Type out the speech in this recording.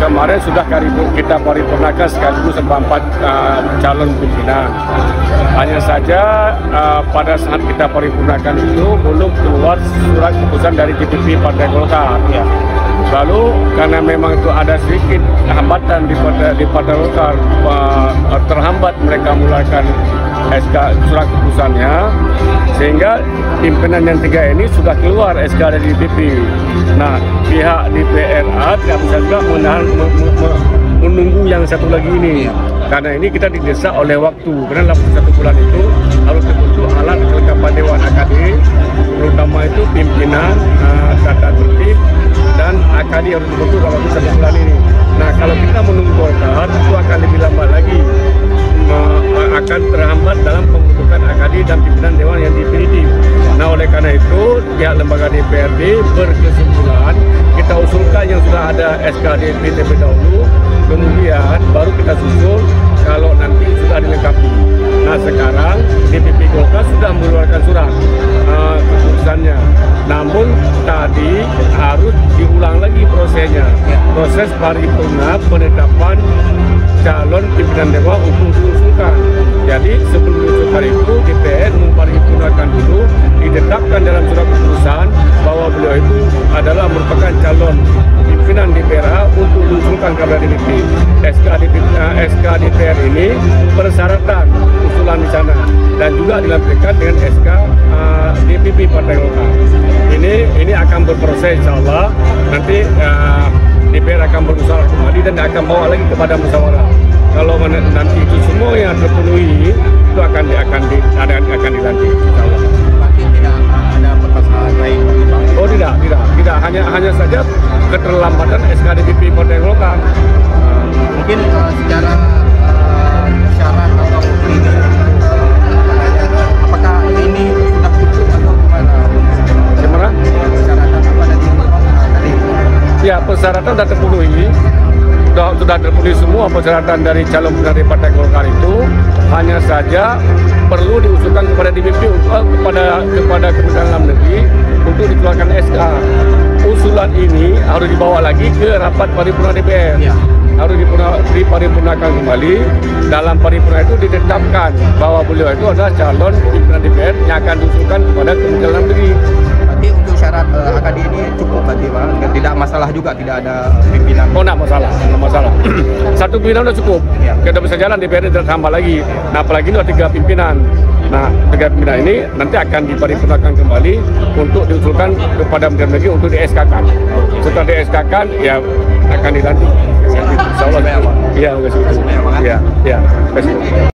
kemarin sudah kita paripurnakan sekaligus 4 calon pimpinan. Hanya saja pada saat kita paripurnakan itu belum keluar surat keputusan dari DPP Partai Golkar. Ya. Lalu karena memang itu ada sedikit hambatan di Partai Golkar, terhambat mereka mulakan SK surat keputusannya, sehingga pimpinan yang 3 ini sudah keluar SK dari DPP. Nah, pihak DPRA tidak bisa juga menunggu yang satu lagi ini, karena ini kita didesak oleh waktu, karena dalam 1 bulan itu harus terbentuk alat kelengkapan Dewan AKD, terutama itu pimpinan, tata tertib, dan AKD harus terbentuk dalam 1 bulan ini. Nah, kalau kita menunggu Golkar, itu akan lebih lambat lagi, akan terhambat dalam pembentukan AKD dan pimpinan Dewan yang definitif. Nah, oleh karena itu, pihak lembaga DPRD berkesimpulan kita usulkan yang sudah ada SKDP terlebih dahulu, kemudian baru kita susul kalau nanti sudah dilengkapi. Nah, sekarang DPP Golkar sudah mengeluarkan surat keputusannya. Namun tadi harus diulang lagi prosesnya, proses paripurna penetapan calon pimpinan Dewan untuk diusulkan. Jadi sebelum diusulkan itu DPR memparipurnakan dulu, ditetapkan dalam surat keputusan bahwa beliau itu adalah merupakan calon pimpinan DPR untuk diusulkan kepada DPP. SK DPR ini persyaratan usulan di sana dan juga dilampirkan dengan SK DPP Partai Golkar. Ini akan berproses, insya Allah. Nanti DPR akan berusaha kembali dan akan bawa lagi kepada musyawarah. Kalau nanti itu semua yang terpenuhi, itu akan dilantik, insya Allah. Berarti tidak ada permasalahan lain? Oh, tidak. Hanya saja keterlambatan SK DPP Partai Golkar. Mungkin secara syarat atau ini, apakah ini sudah cukup atau gimana? Gimana? Persyaratan apa tadi Ya, persyaratan sudah terpenuhi. Sudah terpenuhi semua persyaratan dari calon pimpinan Partai Golkar itu. Hanya saja perlu diusulkan kepada DPP, kepada Kementerian Dalam Negeri untuk dikeluarkan SK. Usulan ini harus dibawa lagi ke rapat paripurna DPR. Ya. Harus diparipurnakan kembali. Dalam paripurna itu ditetapkan bahwa beliau itu adalah calon pimpinan DPR yang akan diusulkan kepada Kementerian Dalam Negeri. Berarti untuk syarat AKD ini cukup berarti, Pak? Tidak masalah juga, tidak ada pimpinan? Oh, tidak masalah. Satu pimpinan sudah cukup. Ya. Kita bisa jalan, DPR tidak tambah lagi. Nah, apalagi ini ada 3 pimpinan. Nah, 3 pimpinan ini nanti akan diparipurnakan kembali untuk diusulkan kepada Kementerian Negeri untuk di-SK-kan. Setelah di-SK-kan, ya akan dilantik. Insya Allah. Iya, terima kasih.